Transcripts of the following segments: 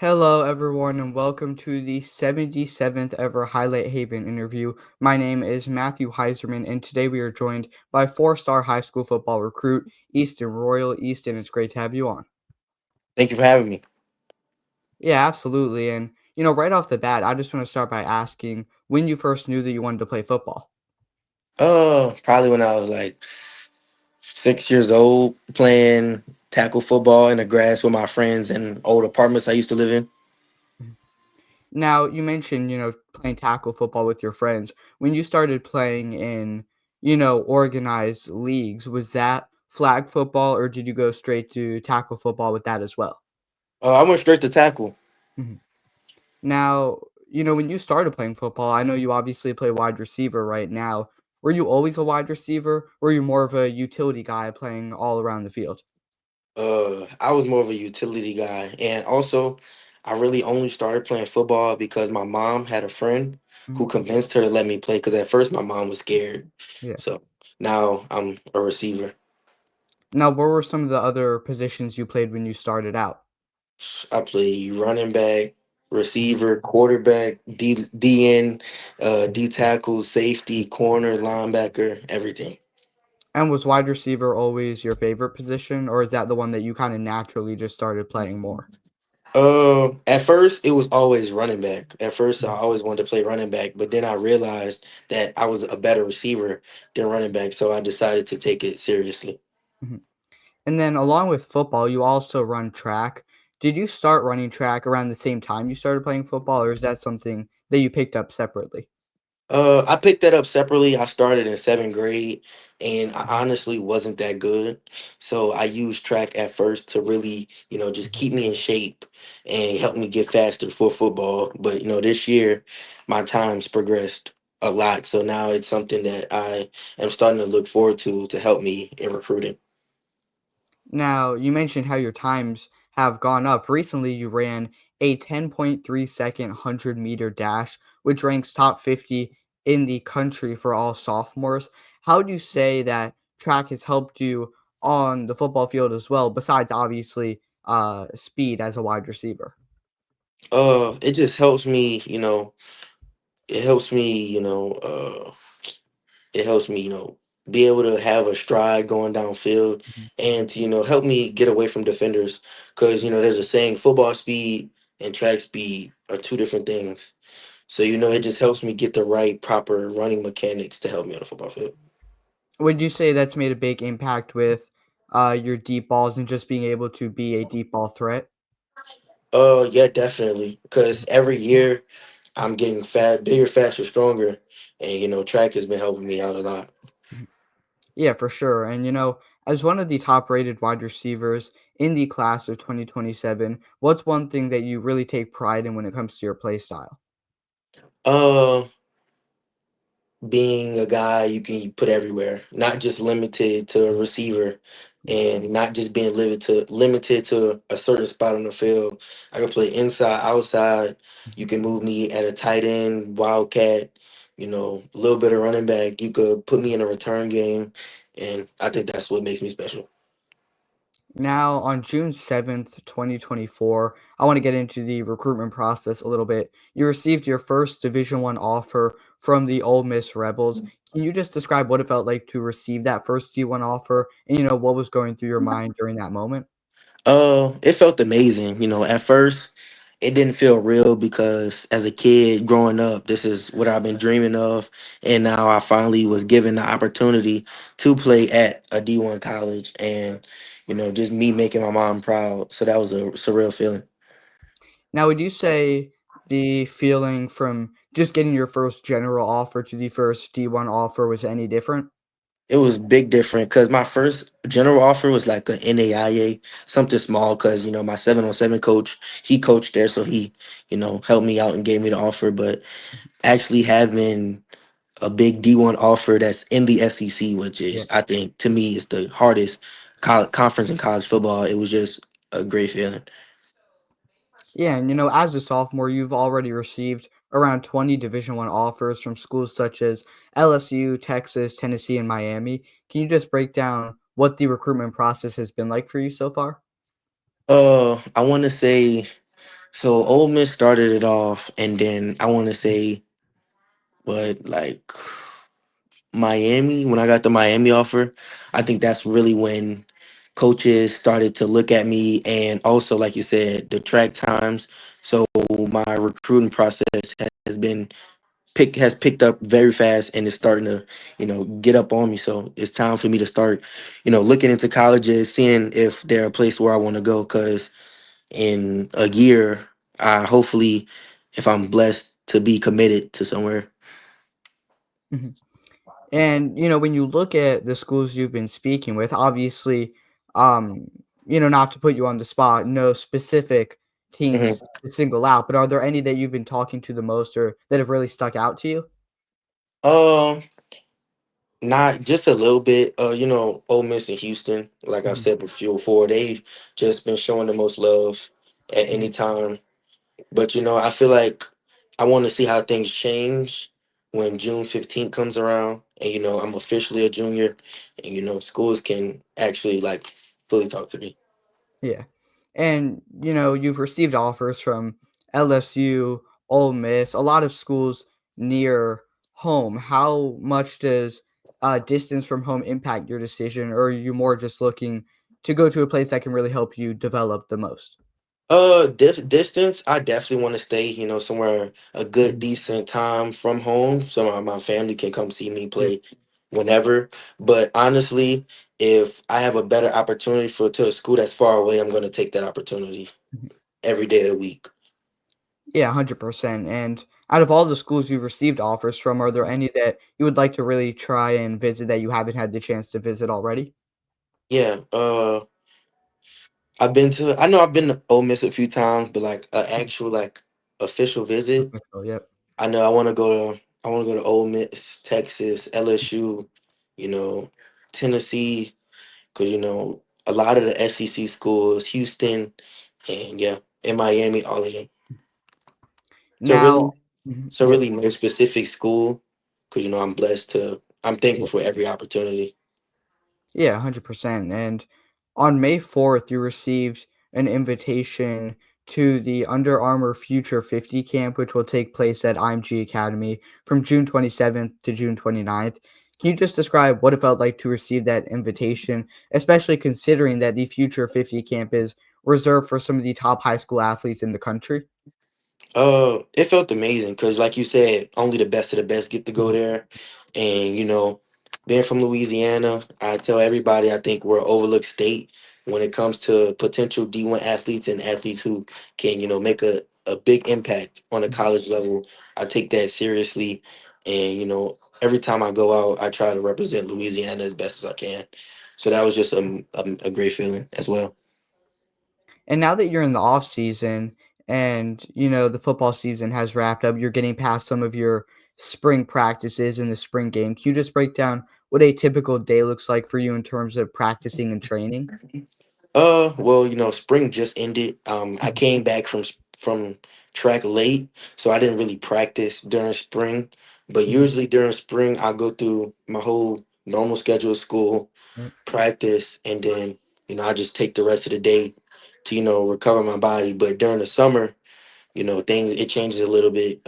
Hello, everyone, and welcome to the 77th ever Highlight Haven interview. My name is Matthew Heiserman, and today we are joined by four-star high school football recruit Easton Royal. Easton, it's great to have you on. Thank you for having me. Yeah, absolutely. And, right off the bat, I just want to start by asking when you first knew that you wanted to play football. Probably when I was like 6 years old, playing tackle football in the grass with my friends in old apartments I used to live in. Mhm. Now, you mentioned, playing tackle football with your friends. When you started playing in, organized leagues, was that flag football or did you go straight to tackle football with that as well? I went straight to tackle. Mhm. Now, when you started playing football, I know you obviously play wide receiver right now. Were you always a wide receiver? Or were you more of a utility guy playing all around the field? I was more of a utility guy, and also, I really only started playing football because my mom had a friend Mhm. who convinced her to let me play. Because at first my mom was scared, Yeah. so now I'm a receiver. Now, what were some of the other positions you played when you started out? I play running back, Mhm. receiver, quarterback, DN, Mhm. D tackle, safety, corner, linebacker, everything. And was wide receiver always your favorite position, or is that the one that you kind of naturally just started playing more? At first it was always running back. At first I Mhm. always wanted to play running back, but then I realized that I was a better receiver than running back, so I decided to take it seriously. Mhm. And then along with football, you also run track. Did you start running track around the same time you started playing football, or is that something that you picked up separately? I picked that up separately. I started in seventh grade, and I Mhm. honestly wasn't that good. So I used track at first to really, just Mhm. keep me in shape and help me get faster for football. But this year, my times progressed a lot. So now it's something that I am starting to look forward to help me in recruiting. Now, you mentioned how your times have gone up. Recently, you ran a 10.3-second 100-meter dash, which ranks top 50 in the country for all sophomores. How would you say that track has helped you on the football field as well, besides obviously speed as a wide receiver? It just helps me, it helps me, it helps me, be able to have a stride going downfield Mhm. and to, help me get away from defenders. Because, there's a saying football speed and track speed are two different things. So, it just helps me get the right, proper running mechanics to help me on the football field. Would you say that's made a big impact with your deep balls and just being able to be a deep ball threat? Yeah, definitely. Because every year I'm getting fat, bigger, faster, stronger. And, track has been helping me out a lot. Mhm. Yeah, for sure. And as one of the top rated wide receivers in the class of 2027, what's one thing that you really take pride in when it comes to your play style? Uh, being a guy you can put everywhere, not just limited to a receiver, Mhm. and not just being limited to a certain spot on the field. I can play inside, outside. You can move me at a tight end, wildcat, a little bit of running back. You could put me in a return game, and I think that's what makes me special. Now, on June 7th, 2024, I want to get into the recruitment process a little bit. You received your first Division One offer from the Ole Miss Rebels. Can you just describe what it felt like to receive that first D1 offer and what was going through your mind during that moment? It felt amazing. At first, it didn't feel real because as a kid growing up, this is what I've been dreaming of, and now I finally was given the opportunity to play at a D1 college, and just me making my mom proud. So that was a surreal feeling. Now, would you say the feeling from just getting your first general offer to the first D1 offer was any different? It was big different because my first general offer was like a NAIA, something small. Because my 7-on-7 coach, he coached there, so he helped me out and gave me the offer. But actually having a big D1 offer that's in the SEC, which Yeah. is, I think, to me, is the hardest conference in college football. It was just a great feeling. Yeah, and as a sophomore, you've already received around 20 Division One offers from schools such as LSU, Texas, Tennessee, and Miami. Can you just break down what the recruitment process has been like for you so far? I want to say So Ole Miss started it off, and then I want to say, what, like Miami. When I got the Miami offer, I think that's really when coaches started to look at me, and also, like you said, the track times. So my recruiting process has been has picked up very fast, and it's starting to get up on me. So it's time for me to start looking into colleges, seeing if they're a place where I want to go. Because in a year, I hopefully, if I'm blessed to be committed to somewhere. Mhm. And, when you look at the schools you've been speaking with, obviously, um, not to put you on the spot, no specific teams Mhm. to single out, but are there any that you've been talking to the most or that have really stuck out to you? Um, Not just a little bit. Ole Miss and Houston, like I've Mhm, said before, they've just been showing the most love at any mhm, time. But I feel like I want to see how things change when June 15th comes around, and I'm officially a junior, and schools can actually like fully talk to me. yeah. And, you've received offers from LSU, Ole Miss, a lot of schools near home. How much does distance from home impact your decision, or are you more just looking to go to a place that can really help you develop the most? Distance, I definitely want to stay, somewhere a good, Mhm. decent time from home, so my family can come see me Yeah. play whenever. But honestly, if I have a better opportunity for to a school that's far away, I'm going to take that opportunity Mhm. every day of the week. Yeah, 100%. And out of all the schools you've received offers from, are there any that you would like to really try and visit that you haven't had the chance to visit already? Yeah, I know I've been to Ole Miss a few times, but like an Mhm. actual like official visit, Official, yep. I know I want to go to Ole Miss, Texas, LSU, you know, Tennessee, because a lot of the SEC schools, Houston, and yeah, in Miami, all of them. So really, Now, mhm, so yeah. really, no specific school, because I'm blessed to. I'm thankful for every opportunity. Yeah, 100%. And on May 4th, you received an invitation to the Under Armour Future 50 camp, which will take place at IMG Academy from June 27th to June 29th. Can you just describe what it felt like to receive that invitation, especially considering that the Future 50 camp is reserved for some of the top high school athletes in the country? It felt amazing because, like you said, only the best of the best get to go Mhm, there, and being from Louisiana, I tell everybody I think we're an overlooked state when it comes to potential D1 athletes and athletes who can make a big impact on a mhm. college level. I take that seriously, and every time I go out, I try to represent Louisiana as best as I can. So that was just a great feeling as well. And now that you're in the off season and, the football season has wrapped up, you're getting past some of your spring practices in the spring game. Can you just break down what a typical day looks like for you in terms of practicing and training? Well, spring just ended. I Mhm, came back from track late, so I didn't really practice during spring. But mhm, usually during spring, I go through my whole normal schedule of school, yep, practice, and then I just take the rest of the day to recover my body. But during the summer, things it changes a little bit.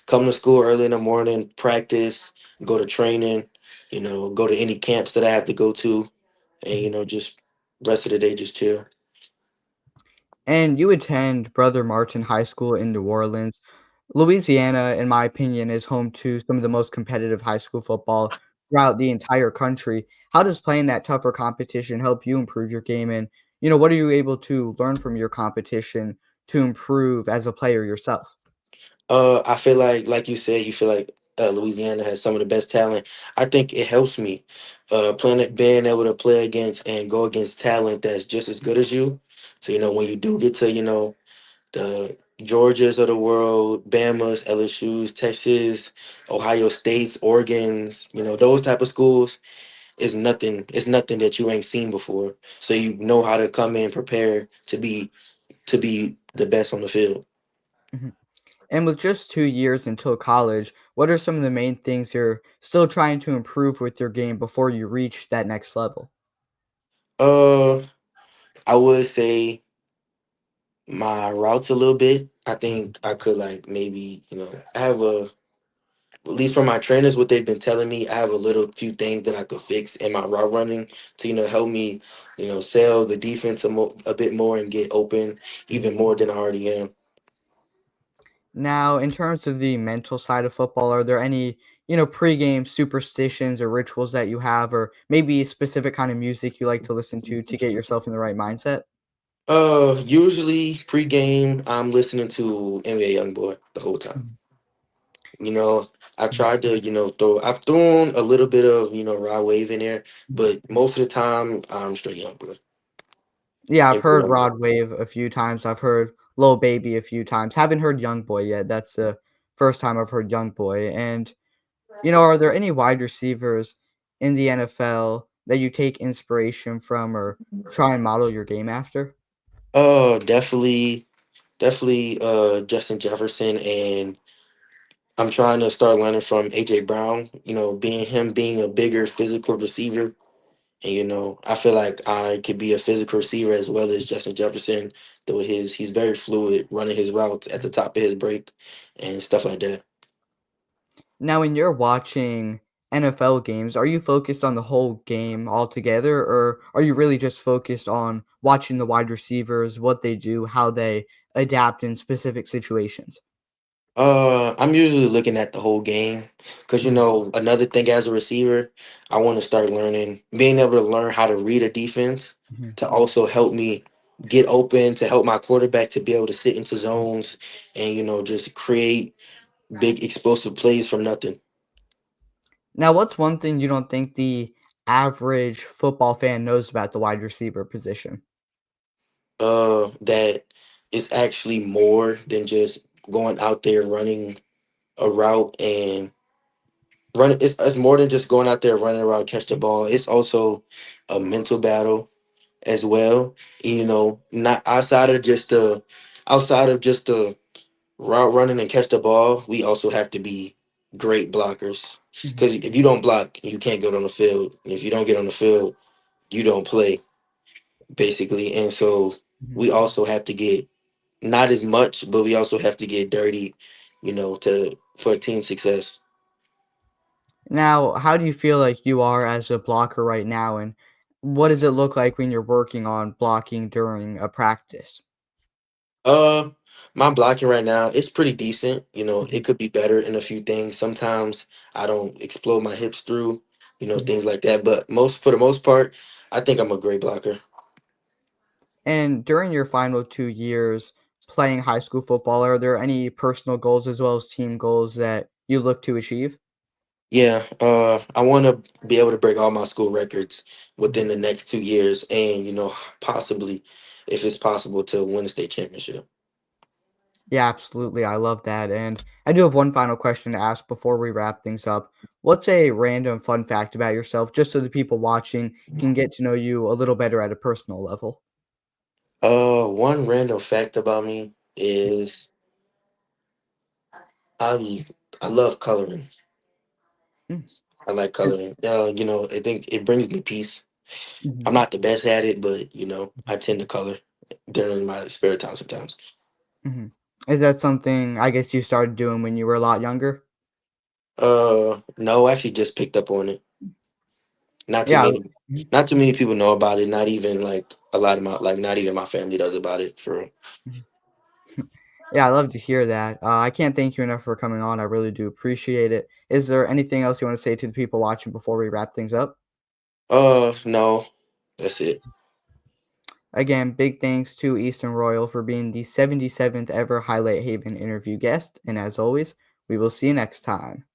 Come to school early in the morning, practice, go to training, go to any camps that I have to go to, and mhm. just rest of the day just chill. And you attend Brother Martin High School in New Orleans. Louisiana, in my opinion, is home to some of the most competitive high school football throughout the entire country. How does playing that tougher competition help you improve your game? And, what are you able to learn from your competition to improve as a player yourself? I feel like you said, you feel like Louisiana has some of the best talent. I think it helps me being able to play against and go against talent that's just as good as you. So when you do get to the Georgias of the world, Bama's, LSU's, Texas, Ohio State's, Oregon's, those type of schools is nothing. It's nothing that you ain't seen before. So you know how to come in prepare to be the best on the field. Mhm. And with just 2 years until college, what are some of the main things you're still trying to improve with your game before you reach that next level? Uh, I would say My routes a little bit. I Mhm. think I could like maybe, I have at least from my trainers, what they've been telling me, I have a little few things that I could fix in my route running to, help me, sell the defense a bit more and get open even more than I already am. Now, in terms of the mental side of football, are there any, pregame superstitions or rituals that you have, or maybe a specific kind of music you like to listen to get yourself in the right mindset? Usually pregame, I'm listening to NBA YoungBoy the whole time. Mhm, You know, I mhm, tried to, I've thrown a little bit of, Raw Wave in there, mhm. but most of the time I'm straight YoungBoy. Yeah, I've NBA heard YoungBoy. Rod Wave a few times. I've heard Lil Baby a few times. Haven't heard Young Boy yet. That's the first time I've heard Young Boy. And are there any wide receivers in the NFL that you take inspiration from or try and model your game after? Definitely, definitely, Justin Jefferson, and I'm trying to start learning from AJ Brown. Being a bigger physical receiver, and I feel like I could be a physical receiver as well as Justin Jefferson. Though he's very fluid, running his routes at the top of his break, and stuff like that. Now, when you're watching NFL games, are you focused on the whole game altogether, or are you really just focused on watching the wide receivers, what they do, how they adapt in specific situations? I'm usually looking at the whole game because Mhm, another thing as a receiver, I want to start learning, being able to learn how to read a defense mhm, to also help me get open, to help my quarterback to be able to sit into mhm. zones and just create big explosive plays from nothing. Now, what's one thing you don't think the average football fan knows about the wide receiver position? That is actually more than just going out there running a route and running. It's more than just going out there running around catch the ball. It's also a mental battle as well. Not outside of just the route running and catch the ball. We also have to be great blockers Mhm, because if you don't block, you can't get on the field. And if you don't get on the field, you don't play basically. And so mhm. we also have to get not as much, but we also have to get dirty. To for team success. Now, how do you feel like you are as a blocker right now, and what does it look like when you're working on blocking during a practice? Uh, my blocking right now, it's pretty decent. Mhm, It could be better in a few things. Sometimes I don't explode my hips through, mhm. things like that. But for the most part, I think I'm a great blocker. And during your final 2 years playing high school football, are there any personal goals as well as team goals that you look to achieve? Yeah, I want to be able to break all my school records Mhm. within the next 2 years, and possibly, if it's possible, to win a state championship. Yeah, absolutely, I love that, and I do have one final question to ask before we wrap things up. What's a random fun fact about yourself, just so the people watching can get to know you a little better at a personal level? One random fact about me is I I love coloring. Mm, I like and coloring. I think it brings me peace. mhm, I'm not the best at it, but I tend to color during my spare time sometimes. mhm. Is that something I guess you started doing when you were a lot younger? No, I actually just picked up on it. Not too Yeah, many, mhm, not too many people know about it. Not even like a lot of not even my family does about it. For real. mhm. Yeah, I love to hear that. I can't thank you enough for coming on. I really do appreciate it. Is there anything else you want to say to the people watching before we wrap things up? No, that's it. Again, big thanks to Easton Royal for being the 77th ever Highlight Haven interview guest. And as always, we will see you next time.